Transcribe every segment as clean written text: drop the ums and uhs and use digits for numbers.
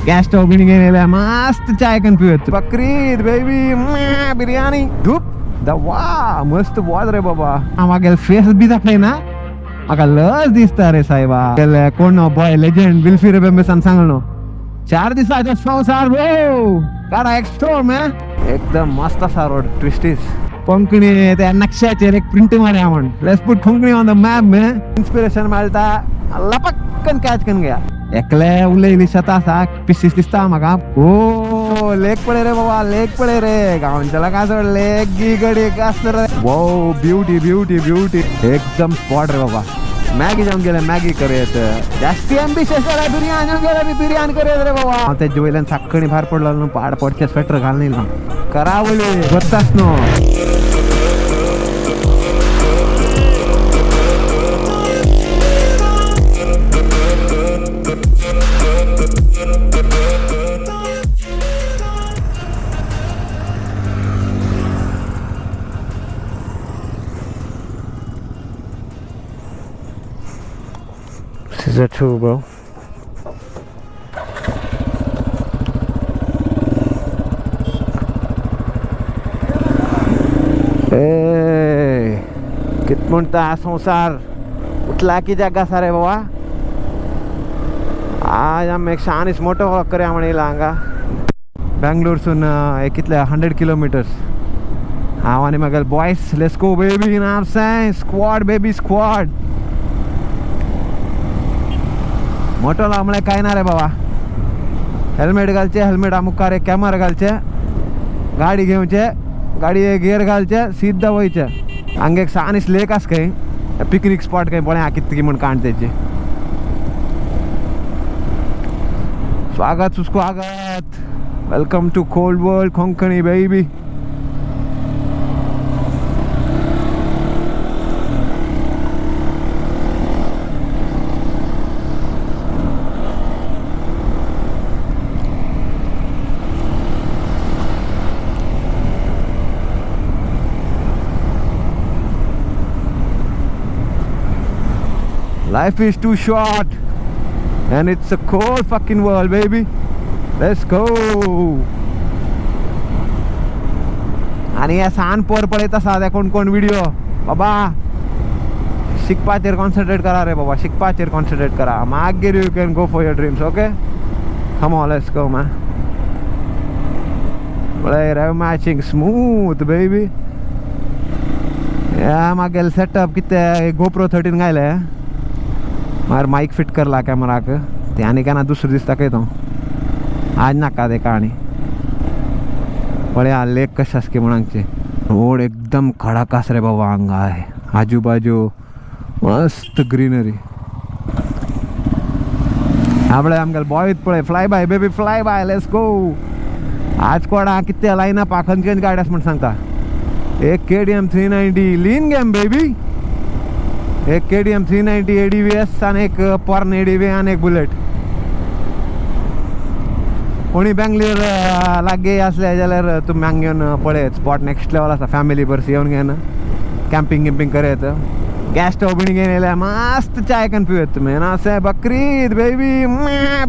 Gas stove गेलेला मस्त चाय कन पिवत बकरीद बेबी बिर्याणी धूप वा मस्त बोल रे बाबा मागेल फेस बी दाखले ना म्हाका लस दिसता रे साहेबा कोण बॉय लेजेंड विल्फी रेबेंबे सांगलो 4 दिसाचो संसार काडा एक्स्ट्रोम एकदम मस्त असा रोड ट्विस्टीस कोंकणी त्या नक्षाचेर एक प्रिंट मारया म्हण let's put Konkani on the map inspiration मेळटा लपक्कन कॅच करून घ्या एकले उलयली शेता पिसीस दिसता म्हाका ओ लेक पळय रे बाबा लेक पळय रे गांवच्या काय लेक गी गडी आसता रे वो ब्युटी ब्युटी ब्युटी एकदम स्पॉट रे बाबा मॅगी जाऊन गेले मॅगी करेत जास्ती एम्बिशियस बिर्याणी जाऊन गेले बिर्याणी करेत रे बाबा त्याच्या वयल्यान साखळी भायर पडलो न्हू पाड पडचे स्वेटर घाल नाही करावले बसतास न्हू This is a two, bro. Hey, कित म्हणता संसार उठला की जागा सारे बाबा आज आम एक शानीस मोठो वॉक करया म्हणिला हांगा बँगलोरसून एक कितले 100 किलोमीटर्स हांव आनी म्हागेल boys let's go baby in our साय स्क्वॉड बेबी स्क्वॉड मोटो लांबळे काय ना रे बाबा हेल्मेट घालचे हेल्मेट मुखार एक कॅमेरा घालचे गाडी घेवचे गाडी गियर घालचे सीधा वयचे हांगा एक सानीस लेक आस खंय पिकनीक स्पॉट खंय पळय कितकी म्हण काण तेचे स्वागत सुस्वागत welcome to cold world Konkani baby Life is too short and it's a cold fucking world baby let's go आणि या सान पोर पळयत आसा ते कोण कोण व्हिडिओ बाबा शिकपाचेर कॉन्सन्ट्रेट करा रे बाबा शिकपाचेर कॉन्सन्ट्रेट करा मागीर you can go for your dreams okay come on let's go man पळय रे मॅचिंग स्मूथ बेबी या मागेल सेटअप कितें GoPro 13 घायले मार माइक फिट करला कॅमेराक ते आनी केन्ना दुसरो दिसता खंय तो आज नाका ते कहाणी पळय लेक कशें आसा की म्हण हांगचे रोड एकदम खडाकास रे बाबा हांगा आहे आजू बाजू मस्त ग्रीनरी हा पळय आमगेल बॉय पळय fly bye baby fly bye let's go आज कोणा कितें लायन अप खंयच्यान गाडी आसा म्हण सांगता एक KTM 390 लीन गेम बेबी एक KTM 390 ADVS आणि एक पॉर्न ADV आणि एक बुलेट कोणी बँगलोर लागे असले जाल्यार तुमी हांगा येवन पळयत स्पॉट नेक्स्ट लेवल आसा फॅमिली बर्स येवन घेवन कॅम्पिंग गिम्पिंग करयत गॅस स्टोव बीन घेवन येयल्या मस्त चाय कन पिवत तुमी असे बकरीद बेबी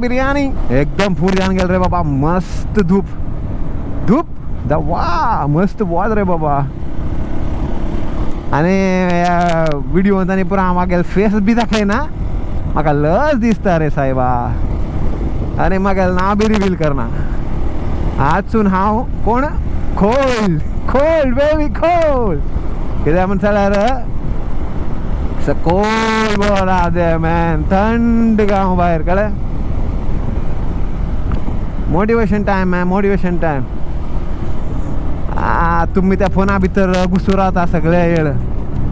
बिर्याणी एकदम फूल जावन गेल रे बाबा मस्त धूप धूप वा मस्त बोल रे बाबा आणि व्हिडिओ तांणी पुरा मागेल फेस बी दाखय ना म्हाका लस दिसता रे साहेबा आनी मागेल नांव बी रिवील करना आजसून हांव कोण खोल खोल बेबी खोल कित्याक म्हण जाल्यार कोल्ड बोल आहा मॅन थंड गांव भायर कळ्ळें motivation time man motivation time तुम्ही त्या फोना भितर घुसून रावता सगळे येळ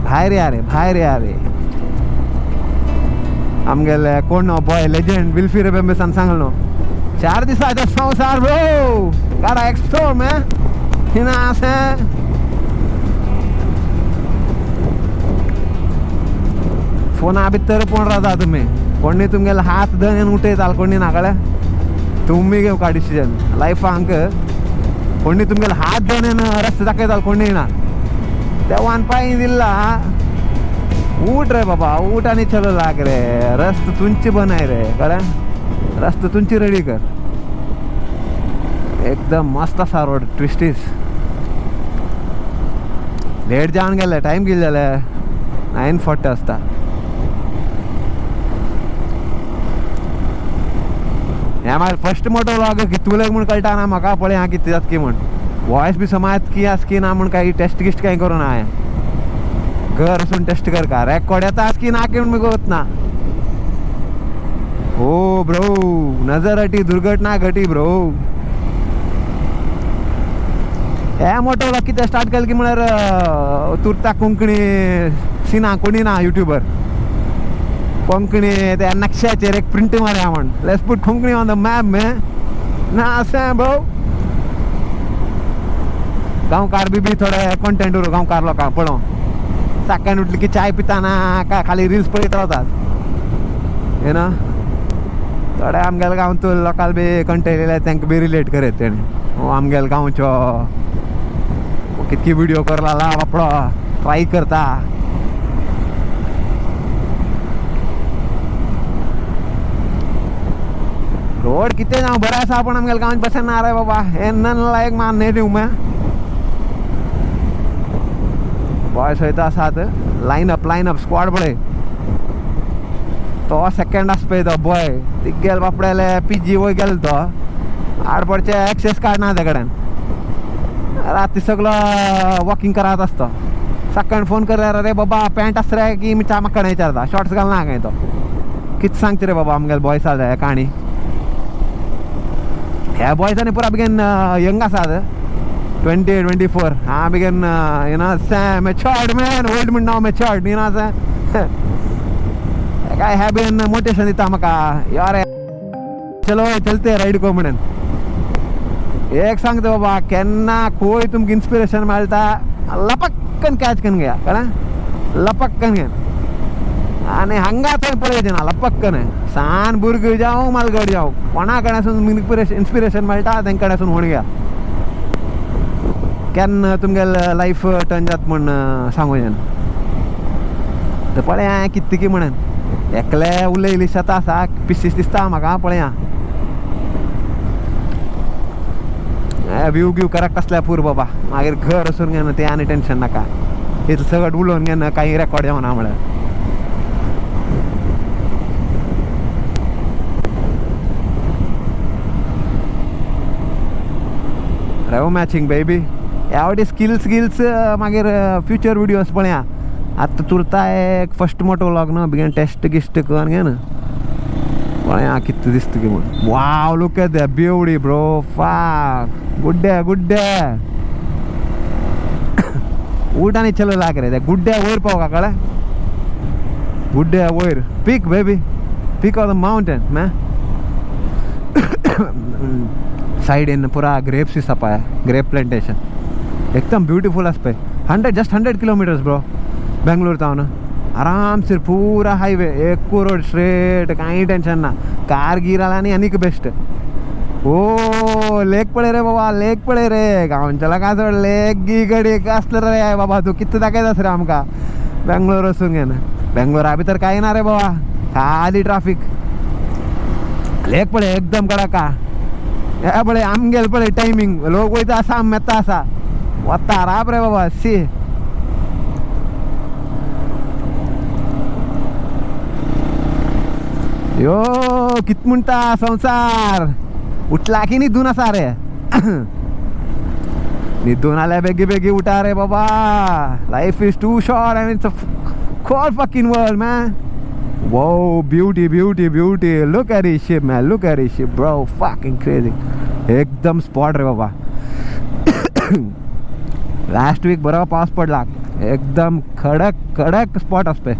भायर या रे भायर या रे आमगेले कोण बॉय लेजेंड विल्फी रेबेंबे सांगलो 4 दिसाचो संसार ब्रो काडा एक्स्ट्रोम हिना असे फोना भितर कोण रावता तुमी कोणी तुमगेले हात धरून उठयता कोणी ना कळ्ळें तुमी घेव का डिसिजन लायफांक कोणी तुमगेले हात धरून रस्ते दाखयता कोणी ना देवान पांय दिला उठ रे बाबा उठ आणि चलो लाग रे रस्त तुंची बनाय रे कळ्ळें रस्त तुंची रेडी कर एकदम मस्त असा रोड ट्विस्टीस. लेट जावन गेले, टाइम किती जाले 9:40 आसता. हे म्हाका फर्स्ट मोटो व्लॉग कितू उलयक म्हूण कळटा ना म्हाका. पळय हांव कितें जाता की म्हूण वॉयस बी समात की आस की ना म्हूण काही टेस्ट गिस्ट काही करूं ना हांवें. घर वचून टेस्ट कर का रेकॉर्ड येता आस की ना की म्हूण म्हाका वच ना. हो ब्रो, नजर हटी दुर्घटना घटी ब्रो. हे मोटो व्लॉग कितें स्टार्ट केलें की म्हळ्यार तुरता कोंकणी सिना कोणी ना युट्यूबर कोंकणी त्या नक्षाचेर एक प्रिंट मारया म्हण. Let's put Konkani on the map मे ना असें ब्रो. गांवकार बी थोडे कंटेंट उरू गांवकार लोकांक पळोवन. सकाळीं उठली की चाय पिताना काय खाली रिल्स पळयत रावतात हे ना. थोडे आमगेले गांवतूल लोकांक बी कंटेंट येयले तांकां बी रिलेट करत तेणी. हो आमगेले गांवचो कितकी व्हिडिओ करला बापडो ट्राय करता. रोड कितें जावं बरें आसा पण आमगेले गांवांत बसें ना रे बाबा. हे नन लायक मान नेटिव्ह मे बॉयस वयता आसात. लायन अप स्क्वॉड पळय तो सेकंड आस पळय तो बॉय तिगेल बापडेले PG वय गेलो तो. आडपडचे एक्सेस कार्ड ना ते कडेन. राती सगळो वॉकिंग करत आसता. सकाळीं फोन केल्यार रे बाबा पॅन्ट आस रे की म्हाका विचारता शॉर्ट्स घाल ना काय तो. कितें सांगता रे बाबा आमगेले बॉयस आसा काणी. ह्या बॉयसांनी पुरा बेगीन यंग आसात 20-24. हांव बेगीन you know matured man old म्हण नाव मॅच्युअर्ड यू नो काय हे बेगीन मोटिवेशन दिता म्हाका. यार चलो चलते रायड को म्हणून. एक सांगता बाबा केन्ना खंय तुमकां इन्स्पिरेशन मेळटा लपक्कन कॅच करून घेया कळ्ळें. लपक्कन घेन आनी हांगा थंय पळयचें ना लपक्कन. सान भुरगीं जावं मालगड जावं कोणा कडेसून इन्स्पिरेशन मेळटा तेंचे कडेसून म्हूण घेया. केन्ना तुमगेलें लायफ टर्न जाता म्हूण सांगूं तर पळय हांवें कितें की म्हणून एकले उलयली शेतां आसा पिशीस दिसता म्हाका. पळया व्यू करेक्ट आसल्यार पूर बाबा. मागीर घर वचून घेना तें आनी टेन्शन नाका. इतलें सगळें उलोवन घेना काही रेकॉर्ड जावना म्हळ्यार. रेव मॅचिंग बेबी. ह्या वाटी स्किल्स मागीर फ्युचर विडियोज पळया. आतां तुरता एक फर्स्ट मोटो व्लॉग न्हू बेगीन टेस्ट गिस्ट करून घे ना. पळया कितें दिसता की म्हूण. Wow look at that beauty bro. फाक गुड्डे ऊट आनी चलो लाग रे. गुड्ड्या वयर पावका कळ्ळें. गुड्ड्या वयर peak baby peak of the mountain मॅ. सायडीन पुरा ग्रेप्स दिसता पळय. ग्रेप प्लांटेशन एकदम ब्युटिफूल आसा पळय. जस्ट 100 किलोमिटर्स ब्रो बेंगलोर टावन. आरामसेर पूरा हायवे एकू रोड स्ट्रेट काही टेन्शन ना. कार गिर आनी आनीक बेस्ट. ओ लेक पळय रे बाबा लेक पळय रे. गांवच्या लोकांक चड लेक गी गडी आसलो रे बाबा. तूं कितें दाखयतास रे आमकां. बेंगलोर वचून घेन. बेंगलोरा भितर कांय ना रे बाबा खाली ट्राफीक. लेक पळय एकदम कडक. हे पळय आमगेल पळय टायमींग लोक वयता आसा आमी येता आसा वता राब रे बाबा. सी यो कित म्हणटा संवसार. उठला की न्हिदून आसा रे. न्हिदून आल्या बेगी उठा रे बाबा. Life is too short and it's a cold fucking world man. Whoa, beauty. Look at this shit, man. Look at this shit, bro. Fucking crazy. एकदम स्पॉट रे बाबा. लास्ट वीक बरोबर पाऊस पडला. एकदम खडक स्पॉट असते.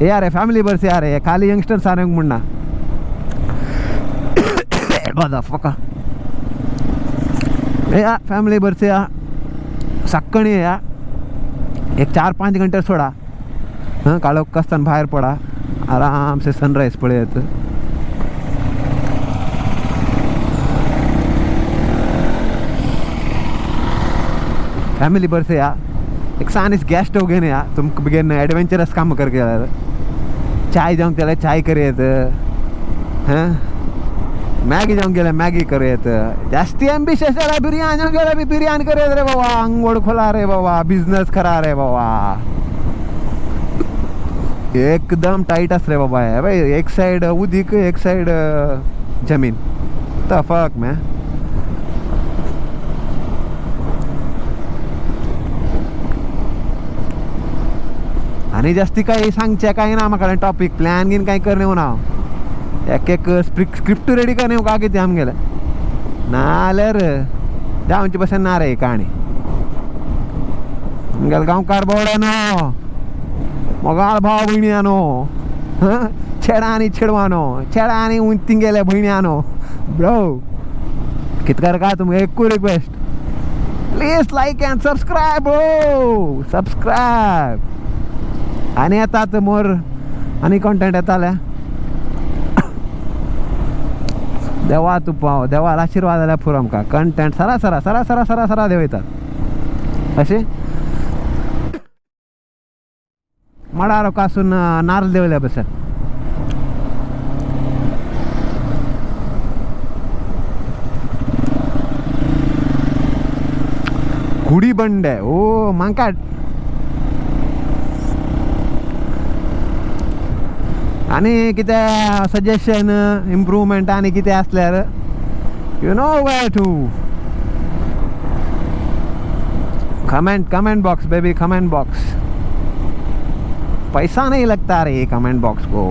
हे यार फॅमिली बस यार खाली यंगस्टर सांग म्हणना. या फॅमिली बस या सक्कणी या एक 4-5 घंटे सोडा. हां काळोख कसताना बाहेर पडा. आराम से सनराइज पळयत. फॅमिली बस या एक सानीस गॅस स्टोव घेऊन या. तुमकां बेगीन एडवेंचरस काम करके चाय जावंक त्याला चाय करेत. हां मॅगी जाऊन गेल्या मॅगी करूयात जास्ती ॲम्बिशियस बिर्याणी गेला बी बिर्याणी करूयात रे बाबा अंगोड खोला रे बाबा बिझनेस करा रे बाबा एकदम टाईट रे बाबा है भाई एक साइड उदिक एक साइड जमीन तफक मैं आणि जास्ती काही सांगचे काही ना म्हाका टॉपिक प्लॅन घेऊन काही करणे हो ना एक एक स्क्रिप्ट रेडी करणे हो का किती आम गेलं ना आल्यार जाऊनची बस ना रे कहाणी गेल गांवकार बोवड्यानो मोगाळ भाव भयण्यानो छेडा आणि छेडवानो छेडा आणि उंती गेल्या भयण्यानो ब्रो कितकर का तुमका एकू request please like and subscribe bro subscribe आणि येतात मोर आणि कंटेंट येताले देवा तू पाव देवाला आशीर्वाद आल्या पुरो आमकां कंटेंट सरा सरा सरा सरा सरा सरा देव येतात अशें मडार कासून नारळ देवल्या बस गुडी बंडे ओ मांका आणि कितें सजेशन इम्प्रूवमेंट आणि कितें असल्यार you know where to comment box baby comment box पैसा नहीं लगता रे कमेंट बॉक्स को